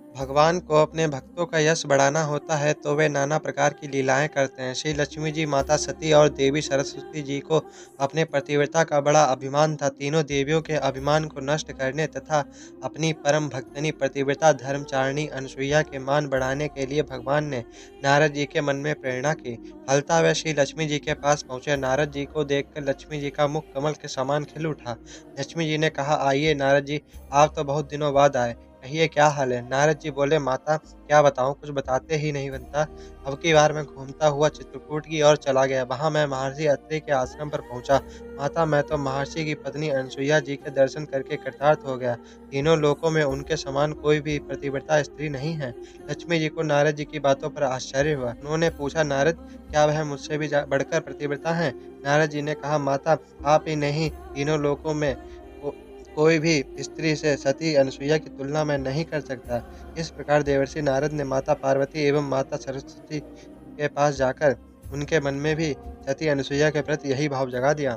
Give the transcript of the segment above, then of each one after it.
भगवान को अपने भक्तों का यश बढ़ाना होता है तो वे नाना प्रकार की लीलाएं करते हैं। श्री लक्ष्मी जी, माता सती और देवी सरस्वती जी को अपने पतिव्रता का बड़ा अभिमान था। तीनों देवियों के अभिमान को नष्ट करने तथा अपनी परम भक्तनी पतिव्रता धर्मचारिणी अनसुईया के मान बढ़ाने के लिए भगवान ने नारद जी के मन में प्रेरणा की। फलता वे श्री लक्ष्मी जी के पास पहुंचे। नारद जी को देखकर लक्ष्मी जी का मुख कमल के समान खिल उठा। लक्ष्मी जी ने कहा, आइए नारद जी, आप तो बहुत दिनों बाद आए, कहिए क्या हाल है? नारद जी बोले, माता क्या बताऊँ, कुछ बताते ही नहीं बनता। अब की बार मैं घूमता हुआ चित्रकूट की ओर चला गया। वहाँ मैं महर्षि अत्रि के आश्रम पर पहुँचा। माता, मैं तो महर्षि की पत्नी अनसुईया जी के दर्शन करके कृतार्थ हो गया। तीनों लोकों में उनके समान कोई भी पतिव्रता स्त्री नहीं है। लक्ष्मी जी को नारद जी की बातों पर आश्चर्य हुआ। उन्होंने पूछा, नारद, क्या वह मुझसे भी बढ़कर पतिव्रता है? नारद जी ने कहा, माता, आप ही नहीं, तीनों लोकों में को कोई भी स्त्री से सती अनसुईया की तुलना मैं नहीं कर सकता। इस प्रकार देवर्षि नारद ने माता पार्वती एवं माता सरस्वती के पास जाकर उनके मन में भी सती अनसुईया के प्रति यही भाव जगा दिया।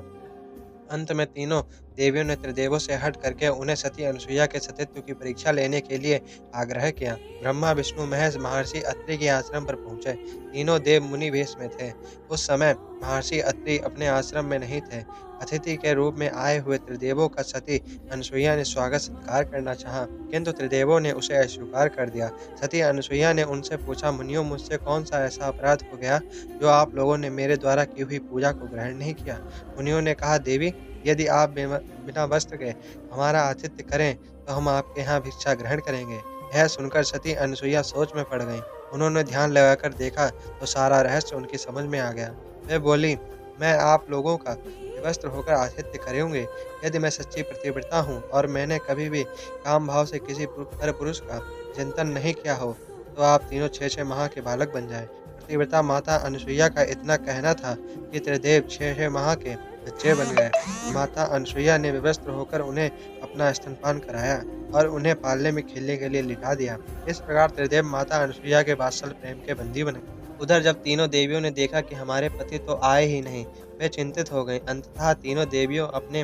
अंत में तीनों देवियों ने त्रिदेवों से हट करके उन्हें सती अनसुईया के सतीत्व की परीक्षा लेने के लिए आग्रह किया। ब्रह्मा, विष्णु, महेश महर्षि अत्रि के आश्रम पर पहुंचे। तीनों देव मुनि वेश में थे। उस समय महर्षि अत्रि अपने आश्रम में नहीं थे। अतिथि के रूप में आए हुए त्रिदेवों का सती अनसुईया ने स्वागत सत्कार करना चाहा, किंतु त्रिदेवों ने उसे अस्वीकार कर दिया। सती अनसुईया ने उनसे पूछा, मुनियों, मुझसे कौन सा ऐसा अपराध हो गया जो आप लोगों ने मेरे द्वारा की हुई पूजा को ग्रहण नहीं किया? मुनियों ने कहा, देवी, यदि आप बिना वस्त्र के हमारा आतिथ्य करें तो हम आपके यहाँ भिक्षा ग्रहण करेंगे। यह सुनकर सती अनसुईया सोच में पड़ गईं। उन्होंने ध्यान लगाकर देखा तो सारा रहस्य उनकी समझ में आ गया। वे बोली, मैं आप लोगों का विवस्त्र होकर आतिथ्य करूँगी यदि मैं सच्ची पतिव्रता हूँ और मैंने कभी भी काम भाव से किसी पर पुरुष का चिंतन नहीं किया हो, तो आप तीनों 6-6 माह के बालक बन जाए। पतिव्रता माता अनसुईया का इतना कहना था कि त्रिदेव 6-6 माह के बच्चे बन गए। माता अनसुईया ने विवस्त्र होकर उन्हें अपना स्तनपान कराया और उन्हें पालने में खेलने के लिए लिटा दिया। इस प्रकार त्रिदेव माता अनसुईया के वात्सल प्रेम के बंदी बने। उधर जब तीनों देवियों ने देखा कि हमारे पति तो आए ही नहीं, वे चिंतित हो गईं। अंततः तीनों देवियों अपने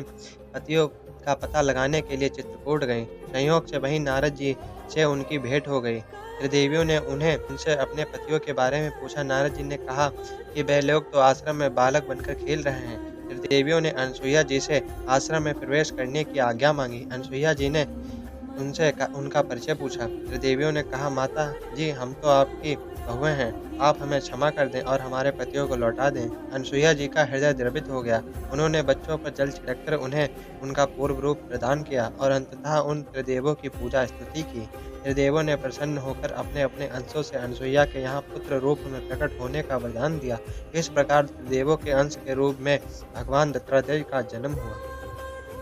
पतियों का पता लगाने के लिए चित्रकूट गईं। संयोग से वहीं नारद जी से उनकी भेंट हो गई। त्रिदेवियों ने उनसे अपने पतियों के बारे में पूछा। नारद जी ने कहा कि वे लोग तो आश्रम में बालक बनकर खेल रहे हैं। त्रिदेवियों ने अनसुईया जी से आश्रम में प्रवेश करने की आज्ञा मांगी। अनसुईया जी ने उनका परिचय पूछा। त्रिदेवियों ने कहा, माता जी, हम तो आपकी बहुएं हैं, आप हमें क्षमा कर दें और हमारे पतियों को लौटा दें। अनसुईया जी का हृदय द्रवित हो गया। उन्होंने बच्चों पर जल छिड़ककर उन्हें उनका पूर्व रूप प्रदान किया और अंततः उन त्रिदेवों की पूजा स्तुति की। त्रिदेवों ने प्रसन्न होकर अपने अपने अंशों से अनसुईया के यहाँ पुत्र रूप में प्रकट होने का वरदान दिया। इस प्रकार त्रिदेवों के अंश के रूप में भगवान दत्तात्रेय का जन्म हुआ।